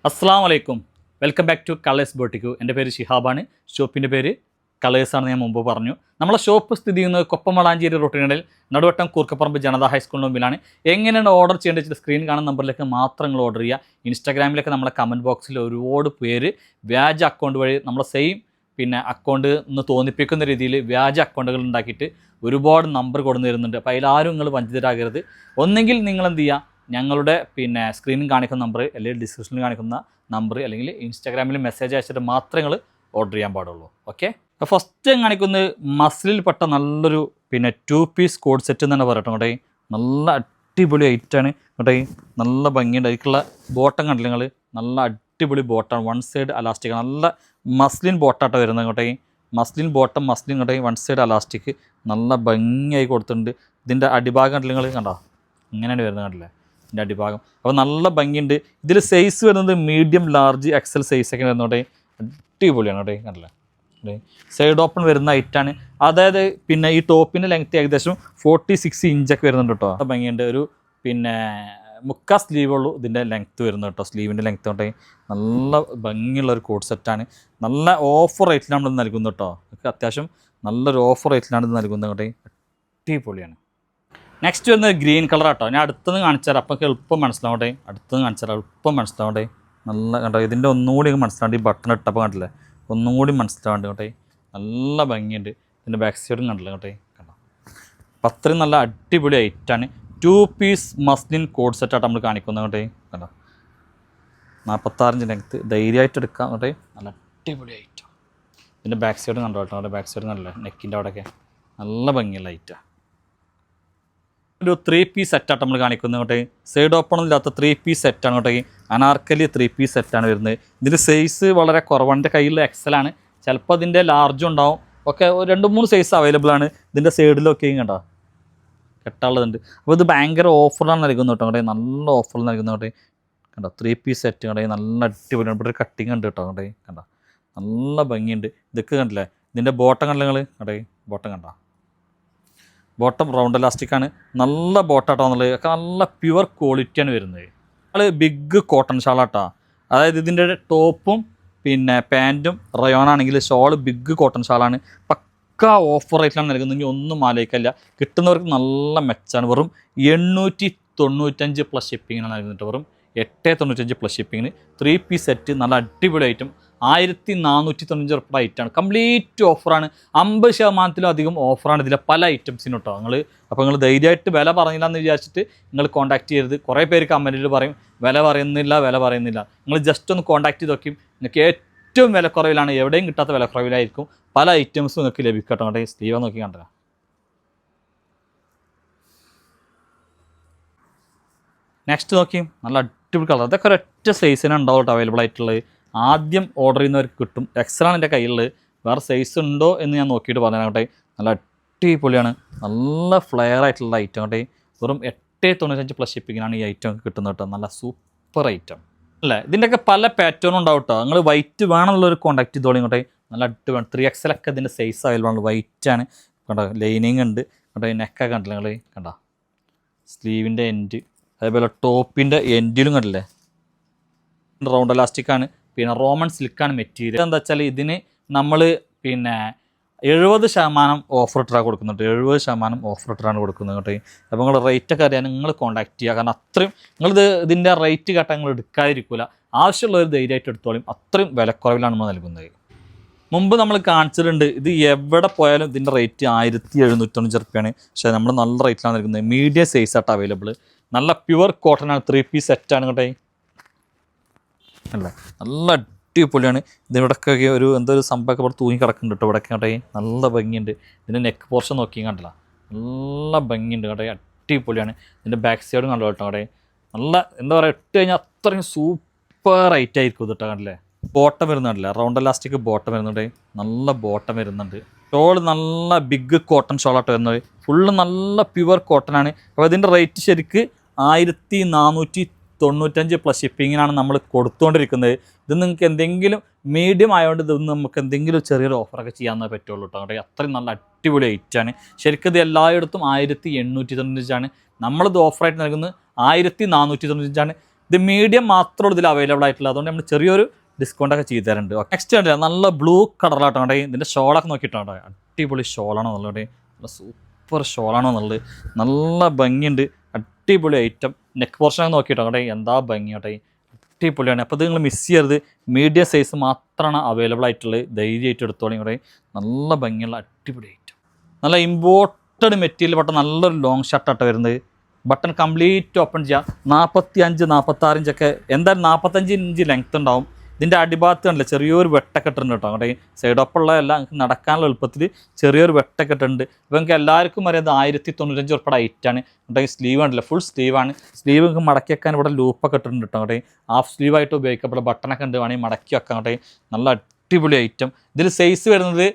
അസ്സാം വലൈക്കും. Welcome back to colours boutique. എൻ്റെ പേര് ഷിഹാബാണ്. ഷോപ്പിൻ്റെ പേര് കളേഴ്സാണെന്ന് ഞാൻ മുമ്പ് പറഞ്ഞു. നമ്മളെ ഷോപ്പ് സ്ഥിതി ചെയ്യുന്നത് കൊപ്പം വളാഞ്ചേരി റൂട്ടിനിടയിൽ നടുവട്ടം കൂർക്കപ്പറമ്പ് ജനതാ ഹൈസ്കൂളിന് മുമ്പിലാണ്. എങ്ങനെയാണ് ഓർഡർ ചെയ്യേണ്ടത്? സ്ക്രീൻ കാണുന്ന നമ്പറിലേക്ക് മാത്രം നിങ്ങൾ ഓർഡർ ചെയ്യുക. ഇൻസ്റ്റാഗ്രാമിലൊക്കെ നമ്മളെ കമൻറ്റ് ബോക്സിൽ ഒരുപാട് പേര് വ്യാജ അക്കൗണ്ട് വഴി നമ്മളെ സെയിം അക്കൗണ്ട് എന്ന് തോന്നിപ്പിക്കുന്ന രീതിയിൽ വ്യാജ അക്കൗണ്ടുകൾ ഉണ്ടാക്കിയിട്ട് ഒരുപാട് നമ്പർ കൊടുന്നു തരുന്നുണ്ട്. അപ്പോൾ അതിലാരും നിങ്ങൾ വഞ്ചിതരാകരുത്. ഒന്നെങ്കിൽ നിങ്ങൾ എന്ത് ചെയ്യുക, ഞങ്ങളുടെ സ്ക്രീനിൽ കാണിക്കുന്ന നമ്പർ അല്ലെങ്കിൽ ഡിസ്ക്രിപ്ഷനിൽ കാണിക്കുന്ന നമ്പർ അല്ലെങ്കിൽ ഇൻസ്റ്റാഗ്രാമിൽ മെസ്സേജ് അയച്ചിട്ട് മാത്രമേ നിങ്ങൾ ഓർഡർ ചെയ്യാൻ പാടുള്ളൂ. ഓക്കെ. അപ്പോൾ ഫസ്റ്റ് കാണിക്കുന്നത് മസിലിൽപ്പെട്ട നല്ലൊരു 2 പീസ് കോഡ് സെറ്റ് എന്ന് തന്നെ പറയട്ടെ. കേട്ടോ, നല്ല അടിപൊളി ഐറ്റാണ് കേട്ടോ. നല്ല ഭംഗിയുണ്ട്. അതിലേക്കുള്ള ബോട്ടം കണ്ടില്ല നിങ്ങൾ, നല്ല അടിപൊളി ബോട്ടാണ്. വൺ സൈഡ് അലാസ്റ്റിക്, നല്ല മസ്ലിൻ ബോട്ടാട്ടോ വരുന്നത് കേട്ടോ. മസ്ലിൻ ബോട്ടം, മസ്ലിൻ കേട്ടോ, വൺ സൈഡ് അലാസ്റ്റിക് നല്ല ഭംഗിയായി കൊടുത്തിട്ടുണ്ട്. ഇതിൻ്റെ അടിഭാഗം കണ്ടില്ല നിങ്ങൾ, കണ്ടോ ഇങ്ങനെയാണ് വരുന്നത് കണ്ടില്ലേ ഇതിൻ്റെ അടിഭാഗം. അപ്പോൾ നല്ല ഭംഗിയുണ്ട്. ഇതിൽ സൈസ് വരുന്നത് മീഡിയം, ലാർജ്, എക്സൽ സൈസൊക്കെ വരുന്നോട്ടെ. അടിപൊളിയാണ് കേട്ടോ, കണ്ടില്ലേ. സൈഡ് ഓപ്പൺ വരുന്ന ഐറ്റാണ്. അതായത് ഈ ടോപ്പിൻ്റെ ലെങ്ത്ത് ഏകദേശം 46 ഇഞ്ചൊക്കെ വരുന്നുണ്ട് കേട്ടോ. ഭംഗിയുണ്ട്. ഒരു മുക്കാ സ്ലീവുള്ളൂ ഇതിൻ്റെ ലെങ്ത്ത് വരുന്നത് കേട്ടോ. സ്ലീവിൻ്റെ ലെങ്ത്ത് തൊട്ടേ നല്ല ഭംഗിയുള്ളൊരു കോഡ് സെറ്റാണ്. നല്ല ഓഫർ റേറ്റിലാണ് നമ്മൾ നൽകുന്നത് കേട്ടോ. അത്യാവശ്യം നല്ലൊരു ഓഫർ റേറ്റിലാണ് ഇത് നൽകുന്നത് കേട്ടോ. അടിപൊളിയാണ്. നെക്സ്റ്റ് വരുന്നത് ഗ്രീൻ കളർ കേട്ടോ. ഞാൻ അടുത്തുനിന്ന് കാണിച്ചാൽ അപ്പം എളുപ്പം മനസ്സിലാവട്ടെ. അടുത്തുനിന്ന് കാണിച്ചാൽ എളുപ്പം മനസ്സിലാവട്ടെ. നല്ല കണ്ടോ, ഇതിൻ്റെ ഒന്നുകൂടി മനസ്സിലാവേണ്ട. ഈ ബട്ടൺ ഇട്ടപ്പോൾ കണ്ടില്ലേ, ഒന്നും കൂടി മനസ്സിലാവേണ്ട കേട്ടോ. നല്ല ഭംഗിയുണ്ട്. ഇതിൻ്റെ ബാക്ക് സൈഡും കണ്ടില്ല കേട്ടോ. കണ്ടോ, അപ്പം അത്രയും നല്ല അടിപൊളി ഐറ്റാണ്. 2 പീസ് മസ്ലിൻ കോഡ് സെറ്റായിട്ട് നമ്മൾ കാണിക്കുന്നത് കേട്ടോ. കണ്ടോ, 46 ഇഞ്ച് ലെങ്ത്ത് ധൈര്യമായിട്ട് എടുക്കാം കേട്ടോ. നല്ല അടിപൊളി ഐറ്റം. ഇതിൻ്റെ ബാക്ക് സൈഡ് കണ്ടോ കേട്ടോ. അവിടെ ബാക്ക് സൈഡ് കണ്ടില്ലേ, നെക്കിൻ്റെ അവിടെയൊക്കെ നല്ല ഭംഗിയുള്ള ഐറ്റാണ്. ഒരു 3 പീസ് സെറ്റായിട്ട് നമ്മൾ കാണിക്കുന്നത് കേട്ടോ. സൈഡ് ഓപ്പൺ ഇല്ലാത്ത 3 പീസ് സെറ്റാണ് കേട്ടോ. അനാർക്കലി 3 പീസ് സെറ്റാണ് വരുന്നത്. ഇതിൻ്റെ സൈസ് വളരെ കുറവാണ്. എൻ്റെ കയ്യിലുള്ള എക്സലാണ്. ചിലപ്പോൾ അതിൻ്റെ ലാർജും ഉണ്ടാവും. ഒക്കെ 2-3 സൈസ് അവൈലബിൾ ആണ്. ഇതിൻ്റെ സൈഡിലൊക്കെയും കണ്ടോ കെട്ടാനുള്ളതുണ്ട്. അപ്പോൾ ഇത് ഭയങ്കര ഓഫറിലാണ് നൽകുന്നത് കേട്ടോ. കേട്ടോ നല്ല ഓഫറിൽ നൽകുന്നത് കേട്ടോ. കണ്ടോ 3 പീസ് സെറ്റ് കേട്ടോ. നല്ല അടിപൊളിയാണ്. ഇവിടെ ഒരു കട്ടിങ് ഉണ്ട് കേട്ടോ. കേട്ടോ കണ്ടോ നല്ല ഭംഗിയുണ്ട്. ഇതൊക്കെ കണ്ടില്ലേ, ഇതിൻ്റെ ബോട്ടം കണ്ടില്ല നിങ്ങൾ കേട്ടോ. ബോട്ടം കണ്ടോ, ബോട്ടം റൗണ്ട് ഇലാസ്റ്റിക്കാണ്. നല്ല ബോട്ടാട്ടോ എന്നുള്ളത്. ഒക്കെ നല്ല പ്യുവർ ക്വാളിറ്റിയാണ് വരുന്നത്. നമ്മൾ ബിഗ് കോട്ടൺ ഷാളാട്ടോ. അതായത് ഇതിൻ്റെ ടോപ്പും പാൻറ്റും റയോണാണെങ്കിൽ ഷോൾ ബിഗ് കോട്ടൺ ഷാളാണ്. പക്ക ഓഫർ റേറ്റിലാണ് നൽകുന്നതെങ്കിൽ ഒന്നും ആലോചിക്കില്ല. കിട്ടുന്നവർക്ക് നല്ല മെച്ചാണ്. വെറും 895 പ്ലസ് ഷിപ്പിങ്ങിനാണ് നൽകുന്നത്. വെറും 895 പ്ലസ് ഷിപ്പിങ്ങിന് 3 പീസ് സെറ്റ് നല്ല അടിപൊളി ഐറ്റം. 1495 റുപ്യ ഐറ്റാണ്. കംപ്ലീറ്റ് ഓഫറാണ്. 50% അധികം ഓഫറാണ് ഇതിലെ പല ഐറ്റംസിനും കേട്ടോ. അപ്പോൾ നിങ്ങൾ ധൈര്യമായിട്ട് വില പറഞ്ഞില്ല എന്ന് വിചാരിച്ചിട്ട് നിങ്ങൾ കോൺടാക്ട് ചെയ്യരുത്. കുറേ പേര് കമൻറ്റിൽ പറയും വില പറയുന്നില്ല. നിങ്ങൾ ജസ്റ്റ് ഒന്ന് കോൺടാക്ട് ചെയ്ത് നോക്കും. നിങ്ങൾക്ക് ഏറ്റവും വിലക്കുറവിലാണ്, എവിടെയും കിട്ടാത്ത വിലക്കുറവിലായിരിക്കും പല ഐറ്റംസും നിങ്ങൾക്ക് ലഭിക്കട്ടോ. കേട്ടോ സ്ലീവ നോക്കി കണ്ടോ. നെക്സ്റ്റ് നോക്കി, നല്ല അടിപൊളി കളർ. അതൊക്കെ ഒരൊറ്റ സൈസിന് ഉണ്ടാവും കേട്ടോ അവൈലബിൾ ആയിട്ടുള്ളത്. ആദ്യം ഓർഡർ ചെയ്യുന്നവർക്ക് കിട്ടും. എക്സലാണ് എൻ്റെ കയ്യിലുള്ളത്. വേറെ സൈസ് ഉണ്ടോ എന്ന് ഞാൻ നോക്കിയിട്ട് പറഞ്ഞാൽ കേട്ടെ. നല്ല അടിപൊളിയാണ്. നല്ല ഫ്ലെയർ ആയിട്ടുള്ള ഐറ്റം കേട്ടെ. വെറും 895 പ്ലസ് ഷിപ്പിങ്ങിനാണ് ഈ ഐറ്റം കിട്ടുന്നത് കേട്ടോ. നല്ല സൂപ്പർ ഐറ്റം അല്ലേ. ഇതിൻ്റെയൊക്കെ പല പാറ്റേണും ഉണ്ടാവും കേട്ടോ. നിങ്ങൾ വൈറ്റ് വേണമെന്നുള്ളൊരു കോൺടാക്ട് ചെയ്തോളി കേട്ടെ. നല്ല അടിപൊളി 3XL ഒക്കെ ഇതിൻ്റെ സൈസ് അവൈലബിൾ ആണ്. വൈറ്റാണ് കേട്ടോ. ലൈനിങ് ഉണ്ട് കേട്ടോ. നെക്കൊക്കെ കണ്ടില്ല നിങ്ങൾ കണ്ടോ. സ്ലീവിൻ്റെ എൻഡ്, അതേപോലെ ടോപ്പിൻ്റെ എൻഡിലും കണ്ടില്ലേ റൗണ്ട് എലാസ്റ്റിക്കാണ്. റോമൻ സിൽക്കാണ് മെറ്റീരിയൽ. എന്താ വെച്ചാൽ ഇതിന് നമ്മൾ 70% ഓഫർ ഇട്ടാണ് കൊടുക്കുന്നുണ്ട്. 70% ഓഫർ ഇട്ടാണ് കൊടുക്കുന്നത് കേട്ടോ. അപ്പോൾ നിങ്ങൾ റേറ്റൊക്കെ അറിയാൻ നിങ്ങൾ കോൺടാക്ട് ചെയ്യുക. കാരണം അത്രയും ഇതിൻ്റെ റേറ്റ് കേട്ടാൽ നിങ്ങൾ എടുക്കാതിരിക്കില്ല. ആവശ്യമുള്ളവർ ധൈര്യമായിട്ട് എടുത്തോളും. അത്രയും വിലക്കുറവിലാണ് നമ്മൾ നൽകുന്നത്. മുമ്പ് നമ്മൾ കാണിച്ചിട്ടുണ്ട്. ഇത് എവിടെ പോയാലും ഇതിൻ്റെ റേറ്റ് 1795 റുപ്യാണ്. പക്ഷേ നമ്മൾ നല്ല റേറ്റിലാണ് നൽകുന്നത്. മീഡിയം സൈസ് ആയിട്ട് അവൈലബിൾ. നല്ല പ്യുവർ കോട്ടൺ ആണ്. 3 പീസ് സെറ്റാണ് കേട്ടോ. അല്ല നല്ല അടിപൊളിയാണ്. ഇതിവിടൊക്കെ എന്തോ ഒരു സംഭവമൊക്കെ ഇവിടെ തൂങ്ങി കിടക്കുന്നുണ്ട് കേട്ടോ. ഇവിടെയൊക്കെ കേട്ടോ നല്ല ഭംഗിയുണ്ട്. ഇതിൻ്റെ നെക്ക് പോർഷൻ നോക്കി കണ്ടില്ല, നല്ല ഭംഗിയുണ്ട് കേട്ടോ. അടിപൊളിയാണ്. ഇതിൻ്റെ ബാക്ക് സൈഡും കണ്ടോ കേട്ടോ. അവിടെ നല്ല എന്താ പറയുക, ഇട്ട് കഴിഞ്ഞാൽ അത്രയും സൂപ്പർ ഐറ്റ് ആയിരിക്കും ഇത് കേട്ടോ. കണ്ടില്ലേ ബോട്ടം വരുന്നുണ്ടല്ലേ, റൗണ്ട് എലാസ്റ്റിക് ബോട്ടം വരുന്നുണ്ട്. നല്ല ബോട്ടം വരുന്നുണ്ട്. ഷോൾ നല്ല ബിഗ് കോട്ടൺ ഷോളാട്ടോ വരുന്നത്. ഫുള്ള് നല്ല പ്യുവർ കോട്ടൺ ആണ്. അപ്പോൾ ഇതിൻ്റെ റേറ്റ് ശരിക്ക് 1495 പ്ലസ് ഷിപ്പിങ്ങിനാണ് നമ്മൾ കൊടുത്തുകൊണ്ടിരിക്കുന്നത്. ഇത് നിങ്ങൾക്ക് എന്തെങ്കിലും മീഡിയം ആയതുകൊണ്ട് ഇതൊന്ന് നമുക്ക് എന്തെങ്കിലും ചെറിയൊരു ഓഫറൊക്കെ ചെയ്യാനേ പറ്റുള്ളൂ കേട്ടോ. അവിടെ അത്രയും നല്ല അടിപൊളി ഐറ്റാണ്. ശരിക്കും ഇത് എല്ലായിടത്തും 1895 നമ്മളിത് ഓഫറായിട്ട് നൽകുന്നത് 1495. ഇത് മീഡിയം മാത്രമേ ഇതിൽ അവൈലബിൾ ആയിട്ടുള്ളൂ. അതുകൊണ്ട് നമ്മൾ ചെറിയൊരു ഡിസ്കൗണ്ടൊക്കെ ചെയ്ത് തരുന്നുണ്ട്. നെക്സ്റ്റ് കണ്ടില്ല നല്ല ബ്ലൂ കളറിലാട്ടോ ഇതിൻ്റെ ഷോളൊക്കെ നോക്കിയിട്ടോ അടിപൊളി ഷോളാണോ എന്നുള്ളത്, നല്ല സൂപ്പർ ഷോളാണോ എന്നുള്ളത്, നല്ല ഭംഗിയുണ്ട്, അടിപൊളി ഐറ്റം. നെക്ക് പോർഷനൊക്കെ നോക്കിയിട്ടോ എന്താ ഭംഗി കേട്ടോ, അടിപൊളിയാണ്. അപ്പോൾ ഇത് നിങ്ങൾ മിസ് ചെയ്യരുത്, മീഡിയം സൈസ് മാത്രമാണ് അവൈലബിൾ ആയിട്ടുള്ളത്. ധൈര്യമായിട്ട് എടുത്തോളൂ. ഇവിടെ നല്ല ഭംഗിയുള്ള അടിപൊളി ഐറ്റം, നല്ല ഇമ്പോർട്ടഡ് മെറ്റീരിയൽ പെട്ട നല്ലൊരു ലോങ് ഷർട്ടാട്ടോ വരുന്നത്. ബട്ടൺ കംപ്ലീറ്റ് ഓപ്പൺ ചെയ്യാം. 45, 46 ഇഞ്ചൊക്കെ, എന്തായാലും 45 ഇഞ്ച് ലെങ്ത് ഉണ്ടാവും. ഇതിൻ്റെ അടിഭാഗത്ത് കണ്ടില്ല ചെറിയൊരു വെട്ടൊക്കെ ഇട്ടുണ്ട് കേട്ടോ. അങ്ങോട്ട് സൈഡ് ഒപ്പുള്ളതല്ല, നമുക്ക് നടക്കാനുള്ള എളുപ്പത്തിൽ ചെറിയൊരു വെട്ടൊക്കെ ഇട്ടുണ്ട്. അപ്പോൾ നമുക്ക് എല്ലാവർക്കും അറിയാം 1095 ഉൾപ്പെടെ ഐറ്റാണ്. അങ്ങോട്ട് സ്ലീവ് കണ്ടില്ല, ഫുൾ സ്ലീവാണ്. സ്ലീവ് നമുക്ക് മടക്കി വെക്കാൻ ഇവിടെ ലൂപ്പൊക്കെ ഇട്ടിട്ടുണ്ട് കേട്ടോ. അങ്ങോട്ട് ഹാഫ് സ്ലീവായിട്ട് ഉപയോഗിക്കപ്പെടുന്ന ബട്ടണൊക്കെ ഉണ്ട്, വേണമെങ്കിൽ മടക്കി വെക്കാം. അങ്ങോട്ട് നല്ല അടിപൊളി ഐറ്റം. ഇതിൽ സൈസ് വരുന്നത്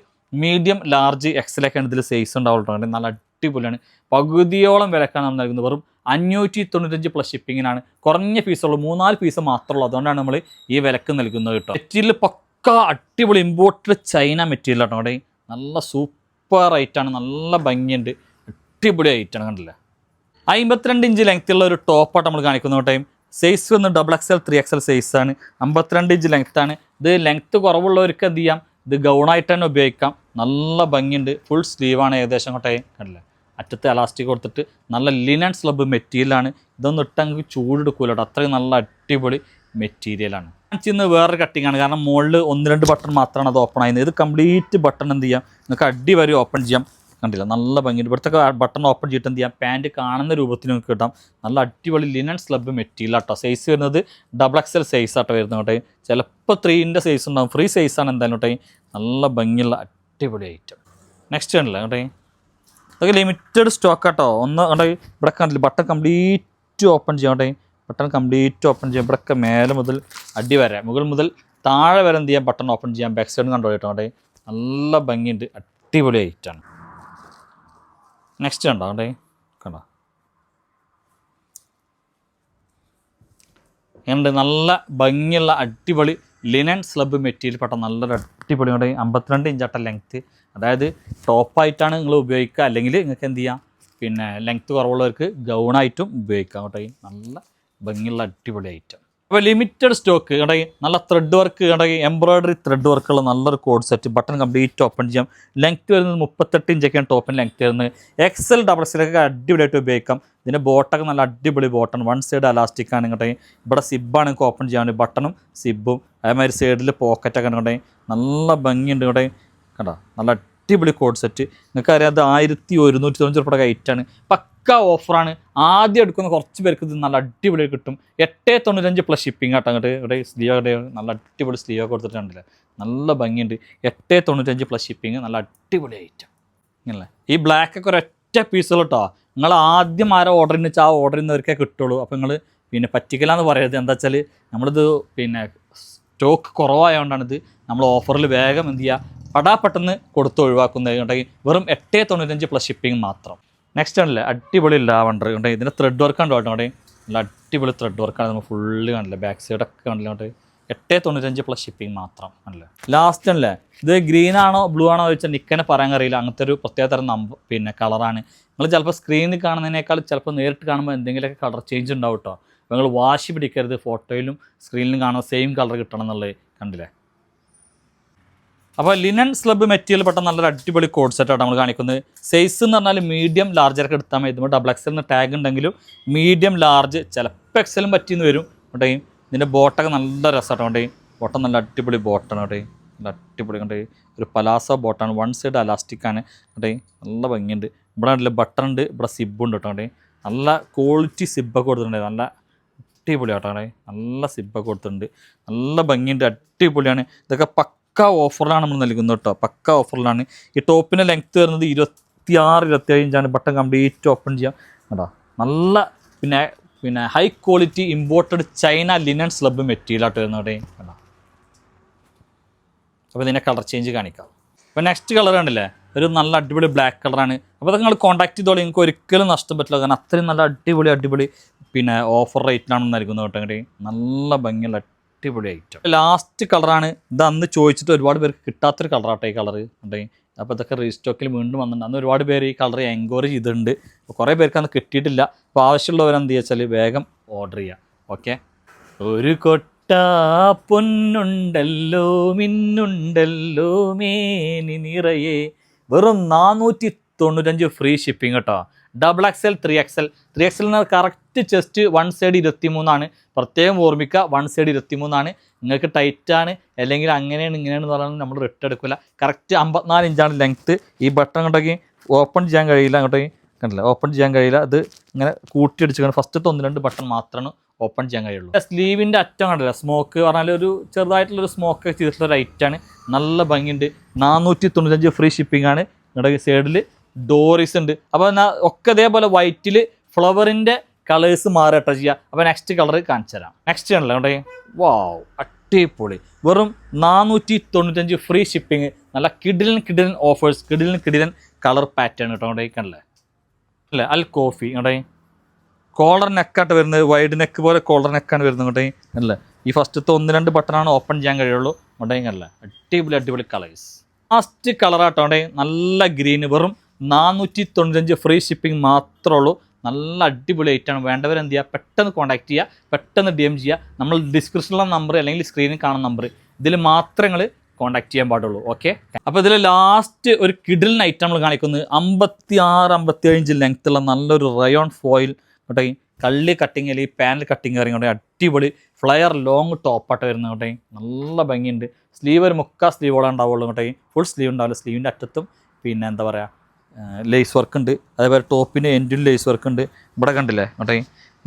മീഡിയം, ലാർജ്, എക്സലൊക്കെയാണ് ഇതിൽ സൈസ് ഉണ്ടാവുള്ളൂ. നല്ല അടിപൊളിയാണ്. പകുതിയോളം വിലക്കാണ് നമ്മൾ നൽകുന്നത്. വെറും 595 പ്ലസ് ഷിപ്പിങ്ങിനാണ്. കുറഞ്ഞ പീസുള്ളൂ, 3-4 പീസ് മാത്രമേ ഉള്ളൂ. അതുകൊണ്ടാണ് നമ്മൾ ഈ വിലക്ക് നൽകുന്നത് കേട്ടോ. മെറ്റീരിയൽ പക്ക അടിപൊളി ഇമ്പോർട്ടഡ് ചൈന മെറ്റീരിയൽ ആട്ടോ. അവിടെ നല്ല സൂപ്പർ ഐറ്റാണ്, നല്ല ഭംഗിയുണ്ട്, അടിപൊളി ഐറ്റാണ്. കണ്ടില്ല 52 ഇഞ്ച് ലെങ്ത്തുള്ള ഒരു ടോപ്പായിട്ട് നമ്മൾ കാണിക്കുന്ന ടൈം. സൈസ് വന്ന് XXL 3XL സൈസാണ്. 52 ഇഞ്ച് ലെങ്ത്താണ്. ഇത് ലെങ്ത്ത് കുറവുള്ളവർക്ക് എന്ത് ചെയ്യാം, ഇത് ഗൗണായിട്ട് തന്നെ ഉപയോഗിക്കാം. നല്ല ഭംഗിയുണ്ട്, ഫുൾ സ്ലീവാണ് ഏകദേശം. അങ്ങോട്ടേ കണ്ടില്ല, അറ്റത്ത് എലാസ്റ്റിക് കൊടുത്തിട്ട് നല്ല ലിനൻ സ്ലബ് മെറ്റീരിയലാണ്. ഇതൊന്നും ഇട്ടെങ്കിൽ ചൂടെടുക്കൂല കേട്ടോ, അത്രയും നല്ല അടിപൊളി മെറ്റീരിയലാണ്. ഇന്ന് വേറൊരു കട്ടിങ് ആണ്, കാരണം മുകളിൽ 1-2 ബട്ടൺ മാത്രമാണ് അത് ഓപ്പൺ ആയിരുന്നത്. ഇത് കംപ്ലീറ്റ് ബട്ടൺ എന്ത് ചെയ്യാം, നിങ്ങൾക്ക് അടി വരെ ഓപ്പൺ ചെയ്യാം. കണ്ടില്ല, നല്ല ഭംഗിയുണ്ട്. ഇവിടുത്തെ ബട്ടൺ ഓപ്പൺ ചെയ്തിട്ട് എന്ത് ചെയ്യാം, പാൻറ്റ് കാണുന്ന രൂപത്തിൽ നിങ്ങൾക്ക് കിട്ടാം. നല്ല അടിപൊളി ലിനൻ സ്ലബ് മെറ്റീരിയൽ ആട്ടോ. സൈസ് വരുന്നത് XXL സൈസ് ആട്ടോ വരുന്നത് കേട്ടോ. ചിലപ്പോൾ 3-ൻ്റെ സൈസ് ഉണ്ടാകും, ഫ്രീ സൈസാണ് എന്തായാലും കേട്ടോ. നല്ല ഭംഗിയുള്ള അടിപൊളി ഐറ്റം. നെക്സ്റ്റ് ആണല്ലേ കേട്ടോ, അതൊക്കെ ലിമിറ്റഡ് സ്റ്റോക്ക് ആട്ടോ. ഒന്ന് കണ്ടോ, ഇവിടെ കണ്ടില്ല ബട്ടൺ കംപ്ലീറ്റ് ഓപ്പൺ ചെയ്യാം കേട്ടോ. ബട്ടൺ കംപ്ലീറ്റ് ഓപ്പൺ ചെയ്യാം. ഇവിടെയൊക്കെ മേലെ മുതൽ അടി വരെ, മുകൾ മുതൽ താഴെ വരെ എന്ത് ചെയ്യാം, ബട്ടൺ ഓപ്പൺ ചെയ്യാം. ബാക്ക് സൈഡ് കണ്ടോ കേട്ടോ. അവിടെ നല്ല ഭംഗിയുണ്ട്, അടിപൊളി ഐറ്റാണ്. നെക്സ്റ്റ് കണ്ടോ അവിടെ കണ്ടോ, ഉണ്ട് നല്ല ഭംഗിയുള്ള അടിപൊളി ലിനൻ സ്ലബ് മെറ്റീരിയൽ പെട്ട നല്ലൊരു അടിപൊളി. 52 ഇഞ്ചാട്ട ലെങ്ത്ത്, അതായത് ടോപ്പായിട്ടാണ് നിങ്ങൾ ഉപയോഗിക്കുക. അല്ലെങ്കിൽ നിങ്ങൾക്ക് എന്ത് ചെയ്യാം, പിന്നെ ലെങ്ത്ത് കുറവുള്ളവർക്ക് ഗൗണായിട്ടും ഉപയോഗിക്കാം കേട്ടോ. നല്ല ഭംഗിയുള്ള അടിപൊളി ഐറ്റം. അപ്പോൾ ലിമിറ്റഡ് സ്റ്റോക്ക് കേട്ടോ. നല്ല ത്രെഡ് വർക്ക് കേട്ടോ, എംബ്രോയ്ഡറി ത്രെഡ് വർക്കുള്ള നല്ലൊരു code set. Button complete open ചെയ്യാം. ലെങ്ത്ത് വരുന്നത് 38 ഇഞ്ചൊക്കെയാണ് ടോപ്പിന് ലെങ്ത്ത് വരുന്നത്. XL XXL ഒക്കെ അടിപൊളിയായിട്ട് ഉപയോഗിക്കാം. ഇതിൻ്റെ ബോട്ടൊക്കെ നല്ല അടിപൊളി ബോട്ടൺ, 1 സൈഡ് അലാസ്റ്റിക് ആണ് കേട്ടോ. ഇവിടെ സിബ്ബാണ് നിങ്ങൾക്ക് ഓപ്പൺ ചെയ്യാൻ വേണ്ടി, ബട്ടണും സിബും. അതേമാതിരി സൈഡിൽ പോക്കറ്റൊക്കെ കേട്ടോ. നല്ല ഭംഗിയുണ്ട് കേട്ടോ. കേട്ടോ നല്ല അടിപൊളി കോഡ് സെറ്റ്. നിങ്ങൾക്കറിയാം അത് 1195 രൂപയുടെ ഐറ്റാണ്. പക്ക ഓഫറാണ്. ആദ്യം എടുക്കുന്ന കുറച്ച് പേർക്ക് ഇത് നല്ല അടിപൊളി കിട്ടും. 895 പ്ലസ് ഷിപ്പിംഗ് ആട്ടോ. അങ്ങോട്ട് ഇവിടെ സ്ലീവ് നല്ല അടിപൊളി സ്ലീവ് കൊടുത്തിട്ടുണ്ടല്ലേ, നല്ല ഭംഗിയുണ്ട്. 895 പ്ലസ് ഷിപ്പിംഗ്, നല്ല അടിപൊളി ഐറ്റം. ഇങ്ങനെ ഈ ബ്ലാക്കൊക്കെ ഒരൊറ്റ പീസുകൾ കേട്ടോ. നിങ്ങൾ ആദ്യം ആരോ ഓർഡർ ചെയ്യുന്ന വെച്ചാൽ ആ ഓർഡർ ചെയ്യുന്നവർക്കേ കിട്ടുള്ളൂ. അപ്പോൾ നിങ്ങൾ പിന്നെ പറ്റിക്കലാന്ന് പറയരുത്. എന്താ വെച്ചാൽ നമ്മളിത് പിന്നെ സ്റ്റോക്ക് കുറവായതുകൊണ്ടാണിത് നമ്മൾ ഓഫറിൽ വേഗം എന്ത് ചെയ്യുക, പെട്ടെന്ന് കൊടുത്ത് ഒഴിവാക്കുന്നത് ഉണ്ടെങ്കിൽ. വെറും 895 പ്ലസ് ഷിപ്പിംഗ് മാത്രം. നെക്സ്റ്റ് ആണല്ലേ അടിപൊളി ലാവണ്ടർ ഉണ്ട്. ഇതിൻ്റെ ത്രെഡ് വർക്ക് ഉണ്ടോ കേട്ടോ. നല്ല അടിപൊളി ത്രെഡ് വർക്കാണ്. നമ്മൾ ഫുള്ള് കാണില്ലേ, ബാക്ക് സൈഡൊക്കെ കാണില്ല കേട്ടോ. 895 പ്ലസ് ഷിപ്പിംഗ് മാത്രം ആണല്ലേ. ലാസ്റ്റ് അല്ലേ, ഇത് ഗ്രീൻ ആണോ ബ്ലൂ ആണോ ചോദിച്ചാൽ നിൽക്കാനെ പറയാൻ അറിയില്ല. അങ്ങനത്തെ ഒരു പ്രത്യേക തരം പിന്നെ കളറാണ്. നിങ്ങൾ ചിലപ്പോൾ സ്ക്രീനിൽ കാണുന്നതിനേക്കാൾ ചിലപ്പോൾ നേരിട്ട് കാണുമ്പോൾ എന്തെങ്കിലുമൊക്കെ കളർ ചേഞ്ച് ഉണ്ടാവും കേട്ടോ. അപ്പോൾ നിങ്ങൾ വാശി പിടിക്കരുത്, ഫോട്ടോയിലും സ്ക്രീനിലും കാണുമ്പോൾ സെയിം കളർ കിട്ടണം എന്നുള്ളത് കണ്ടില്ലേ. അപ്പോൾ ലിനൻ സ്ലബ് മെറ്റീരിയൽ പെട്ട നല്ലൊരു അടിപൊളി കോഡ് സെറ്റാണ് നമ്മൾ കാണിക്കുന്നത്. സൈസ് എന്ന് പറഞ്ഞാൽ മീഡിയം ലാർജൊക്കെ എടുത്താൽ മതി. ഇതുമ്പോൾ XXL ടാഗ് ഉണ്ടെങ്കിലും മീഡിയം ലാർജ് ചിലപ്പോൾ XL പറ്റിയെന്ന് വരും കേട്ടോ. ഇതിൻ്റെ ബോട്ടൊക്കെ നല്ല രസമാട്ടോ. കേട്ടോ ബോട്ടം നല്ല അടിപൊളി ബോട്ടാണ് കേട്ടോ. നല്ല അടിപൊളി കണ്ടേ, ഒരു പലാസ ബോട്ടാണ്. 1 സൈഡ് അലാസ്റ്റിക്കാണ് കേട്ടോ. നല്ല ഭംഗിയുണ്ട്. ഇവിടെ നല്ല ബട്ടൺ ഉണ്ട്, ഇവിടെ സിബുണ്ട് കേട്ടോ. നല്ല ക്വാളിറ്റി സിബ്ബൊക്കെ കൊടുത്തിട്ടുണ്ട്. നല്ല അടിപൊളി ആട്ടോ. നല്ല സിബ്ബൊക്കെ കൊടുത്തിട്ടുണ്ട്. നല്ല ഭംഗിയുണ്ട്, അടിപൊളിയാണ്. ഇതൊക്കെ പക്ക ഓഫറിലാണ് നമ്മൾ നൽകുന്നത് കേട്ടോ. പക്ക ഓഫറിലാണ്. ഈ ടോപ്പിൻ്റെ ലെങ്ത്ത് വരുന്നത് 26-25 ബട്ടൺ കംപ്ലീറ്റ് ഓപ്പൺ ചെയ്യാം കേട്ടോ. നല്ല പിന്നെ high quality imported China linen slub മെറ്റീരിയലായിട്ട് വരുന്നത് കേട്ടോ. അപ്പോൾ ഇതിൻ്റെ കളർ ചേഞ്ച് കാണിക്കാം. അപ്പോൾ നെക്സ്റ്റ് കളർ കണ്ടില്ലേ, ഒരു നല്ല അടിപൊളി ബ്ലാക്ക് കളറാണ്. അപ്പോൾ അതൊക്കെ നിങ്ങൾ കോൺടാക്ട് ചെയ്തോളൂ, നിങ്ങൾക്ക് ഒരിക്കലും നഷ്ടം പറ്റില്ല. കാരണം അത്രയും നല്ല അടിപൊളി പിന്നെ ഓഫർ റേറ്റിലാണ് നൽകുന്നത് കേട്ടോ. അങ്ങോട്ട് നല്ല ഭംഗിയുള്ള അടിപൊളി ഐറ്റം. ലാസ്റ്റ് കളറാണ് ഇത്. അന്ന് ചോദിച്ചിട്ട് ഒരുപാട് പേർക്ക് കിട്ടാത്തൊരു കളറാട്ടോ ഈ കളർ ഉണ്ടെങ്കിൽ. അപ്പോൾ ഇതൊക്കെ റീസ്റ്റോക്കിൽ വീണ്ടും വന്നിട്ടുണ്ട്. അന്ന് ഒരുപാട് പേര് ഈ കളർ എൻക്വയറി ചെയ്തിട്ടുണ്ട്. അപ്പോൾ കുറേ പേർക്ക് അന്ന് കിട്ടിയിട്ടില്ല. അപ്പോൾ ആവശ്യമുള്ളവരെന്ത് വെച്ചാൽ വേഗം ഓർഡർ ചെയ്യാം. ഓക്കെ. ഒരു കൊട്ട പൊന്നുണ്ടല്ലോ മിന്നുണ്ടല്ലോ മേനി നിറയെ. വെറും 495 ഫ്രീ ഷിപ്പിംഗ് കേട്ടോ. XXL 3XL. 3XL correct chest one side 23 പ്രത്യേകം ഓർമ്മിക്കുക, വൺ സൈഡ് 23. നിങ്ങൾക്ക് ടൈറ്റാണ് അല്ലെങ്കിൽ അങ്ങനെയാണ് ഇങ്ങനെയാണെന്ന് പറഞ്ഞാൽ നമ്മൾ റിട്ടേൺ എടുക്കില്ല. കറക്റ്റ് 54 ഇഞ്ചാണ് ലെങ്ത്ത്. ഈ ബട്ടൺ അങ്ങോട്ടേക്ക് ഓപ്പൺ ചെയ്യാൻ കഴിയില്ല, അങ്ങോട്ടേക്ക് കണ്ടില്ല, ഓപ്പൺ ചെയ്യാൻ കഴിയില്ല. അത് ഇങ്ങനെ കൂട്ടിയടിച്ച് ഫസ്റ്റത്തെ 1-2 ബട്ടൺ മാത്രമാണ് ഓപ്പൺ ചെയ്യാൻ കഴിയുള്ളൂ. സ്ലീവിൻ്റെ അറ്റം കണ്ടില്ല, സ്മോക്ക് പറഞ്ഞാൽ ഒരു ചെറുതായിട്ടുള്ളൊരു സ്മോക്ക് ചെയ്തിട്ടുള്ള റൈറ്റാണ്. നല്ല ഭംഗിയുണ്ട്. 495 ഫ്രീ ഷിപ്പിംഗ് ആണ്. നിങ്ങളുടെ സൈഡിൽ ഡോറിസ് ഉണ്ട്. അപ്പോൾ എന്നാൽ ഒക്കെ ഇതേപോലെ വൈറ്റിൽ ഫ്ലവറിൻ്റെ കളേഴ്സ് മാറട്ടെ ചെയ്യുക. അപ്പോൾ നെക്സ്റ്റ് കളർ കാണിച്ചു തരാം. നെക്സ്റ്റ് ആണല്ലോ അവിടെ, വാവ് അടിപൊളി. വെറും 495 ഫ്രീ ഷിപ്പിംഗ്. നല്ല കിഡിലൻ ഓഫേഴ്സ്, കിഡിലൻ കളർ പാറ്റേൺ കേട്ടോ. അവിടെ കണ്ടല്ലേ അല്ലേ, അൽ കോഫി ഇവിടെ കോളർ നെക്കായിട്ട് വരുന്നത്, വൈഡ് നെക്ക് പോലെ കോളർ നെക്കാണ് വരുന്നത് ഇങ്ങോട്ടേ അല്ലേ. ഈ ഫസ്റ്റത്തെ 1-2 ബട്ടണാണ് ഓപ്പൺ ചെയ്യാൻ കഴിയുള്ളൂ. ഇങ്ങോട്ടേ അല്ലേ, അടിപൊളി കളേഴ്സ്. ലാസ്റ്റ് കളറാട്ടോ അവിടെ, നല്ല ഗ്രീന്. വെറും 495 ഫ്രീ ഷിപ്പിംഗ് മാത്രമേ ഉള്ളൂ. നല്ല അടിപൊളി ഐറ്റാണ്. വേണ്ടവരെന്ത് ചെയ്യുക, പെട്ടെന്ന് കോൺടാക്ട് ചെയ്യുക, പെട്ടെന്ന് DM ചെയ്യുക. നമ്മൾ ഡിസ്ക്രിപ്ഷനിലുള്ള നമ്പർ അല്ലെങ്കിൽ സ്ക്രീനിൽ കാണുന്ന നമ്പർ, ഇതിൽ മാത്രമേ നിങ്ങൾ കോൺടാക്ട് ചെയ്യാൻ പാടുള്ളൂ. ഓക്കെ, അപ്പോൾ ഇതിൽ ലാസ്റ്റ് ഒരു കിഡിലിന് ഐറ്റം നമ്മൾ കാണിക്കുന്നത് 56-57 ലെങ്ത്തുള്ള നല്ലൊരു റയോൺ ഫോയിൽ കേട്ടോ. കള്ളി കട്ടിങ് അല്ലെങ്കിൽ പാനൽ കട്ടിങ് ഇറങ്ങി അടിപൊളി ഫ്ലയർ ലോങ് ടോപ്പായിട്ട് വരുന്നത് കേട്ടോ. നല്ല ഭംഗിയുണ്ട്. സ്ലീവ് ഒരു മുക്കാൽ സ്ലീവോളം ഉണ്ടാവുള്ളൂ കേട്ടോ. ഫുൾ സ്ലീവ് ഉണ്ടാവില്ല. സ്ലീവിൻ്റെ അറ്റത്തും പിന്നെ എന്താ പറയുക ലേസ് വർക്ക് ഉണ്ട്. അതേപോലെ ടോപ്പിന് എൻഡിൽ ലേസ് വർക്ക് ഉണ്ട്. ഇവിടെ കണ്ടില്ലേ കേട്ടോ,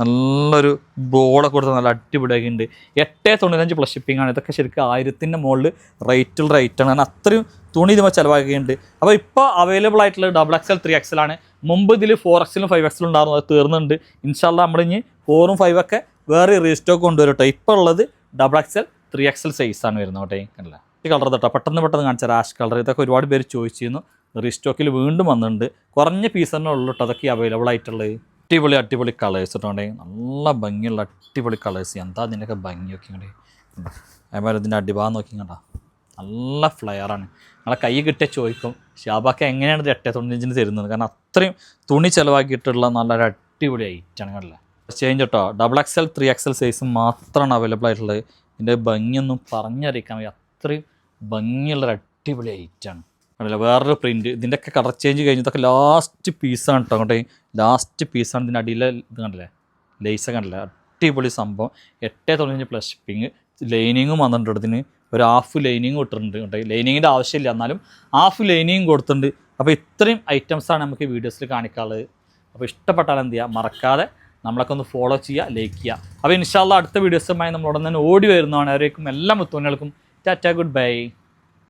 നല്ലൊരു ബോളൊക്കെ കൊടുത്ത് നല്ല അടിപൊളിയാക്കി ഉണ്ട്. 895 പ്ലസ് ഷിപ്പിംഗ് ആണ്. ഇതൊക്കെ ശരിക്കും 1000-ന്റെ മുകളിൽ റേറ്റാണ്. കാരണം അത്രയും തുണി ഇതുമ്പോൾ ചിലവാക്കിയിട്ടുണ്ട്. അപ്പോൾ ഇപ്പോൾ അവൈലബിൾ ആയിട്ടുള്ളത് XXL 3XL ആണ്. മുമ്പ് ഇതിൽ 4XL 5XL ഉണ്ടായിരുന്നു, അത് തീർന്നുണ്ട്. ഇൻഷാല്ലാ നമ്മളിനി 4ഉം 5 ഒക്കെ വേറെ റീസ്റ്റോക്ക് കൊണ്ടുവരും കേട്ടോ. ഇപ്പോൾ ഉള്ളത് XXL 3XL സൈസാണ് വരുന്നത് കേട്ടോ. കണ്ടില്ല ഈ കളർ കേട്ടോ, പെട്ടെന്ന് കാണിച്ചാൽ ആഷ് കളർ. ഇതൊക്കെ ഒരുപാട് പേര് ചോദിച്ചിരുന്നു. റീസ്റ്റോക്കിൽ വീണ്ടും വന്നിട്ടുണ്ട്. കുറഞ്ഞ പീസ് തന്നെ ഉള്ളൂ കേട്ടോ അതൊക്കെ അവൈലബിൾ ആയിട്ടുള്ളത്. അടിപൊളി കളേഴ്സ് ഇട്ടുണ്ടേ, നല്ല ഭംഗിയുള്ള അടിപൊളി കളേഴ്സ്. എന്താ ഇതിൻ്റെയൊക്കെ ഭംഗിയൊക്കെ ഇങ്ങോട്ട്. അതേപോലെ ഇതിൻ്റെ അടിഭാഗം നോക്കി കണ്ടാ നല്ല ഫ്ലെയറാണ്. നമ്മളെ കൈ കിട്ടിയ ചോദിക്കും ഷാബാക്ക എങ്ങനെയാണ് ഇത് 895 തരുന്നത്. കാരണം അത്രയും തുണി ചിലവാക്കിയിട്ടുള്ള നല്ലൊരു അടിപൊളി ഐറ്റാണ്. കണ്ടില്ല ചേഞ്ച് കേട്ടോ. XXL 3XL സൈസ് മാത്രമാണ് അവൈലബിൾ ആയിട്ടുള്ളത്. ഇതിൻ്റെ ഭംഗിയൊന്നും പറഞ്ഞറിയിക്കാൻ വയ്യ, അത്രയും ഭംഗിയുള്ളൊരു അടിപൊളി ഐറ്റാണ്. കണ്ടില്ല വേറൊരു പ്രിൻറ്റ്. ഇതിൻ്റെയൊക്കെ കളർ ചേഞ്ച് കഴിഞ്ഞതൊക്കെ ലാസ്റ്റ് പീസാണ് കേട്ടോ. അങ്ങോട്ടേ ലാസ്റ്റ് പീസാണ്. ഇതിൻ്റെ അടിയിലെ ഇത് കണ്ടില്ലേ, ലേസ കണ്ടില്ല, അടിപൊളി സംഭവം. 895 പ്ലസ് ഷിപ്പിങ്. ലൈനിങ്ങും വന്നിട്ടുണ്ട്. ഇതിന് ഒരു ഹാഫ് ലൈനിങ് ഇട്ടിട്ടുണ്ട് കേട്ടോ. ലൈനിങ്ങിൻ്റെ ആവശ്യമില്ല, എന്നാലും ഹാഫ് ലൈനിങ് കൊടുത്തിട്ടുണ്ട്. അപ്പോൾ ഇത്രയും ഐറ്റംസാണ് നമുക്ക് വീഡിയോസിൽ കാണിക്കാനുള്ളത്. അപ്പോൾ ഇഷ്ടപ്പെട്ടാൽ എന്ത് ചെയ്യുക, മറക്കാതെ നമ്മളൊക്കെ ഒന്ന് ഫോളോ ചെയ്യുക, ലൈക്ക് ചെയ്യുക. അപ്പോൾ ഇൻഷാല്ലാ അടുത്ത വീഡിയോസുമായി നമ്മളോട് തന്നെ ഓടി വരുന്നതാണ്. അവരേക്കും എല്ലാ മുത്തുമണികൾക്കും ടാറ്റ, ഗുഡ് ബൈ.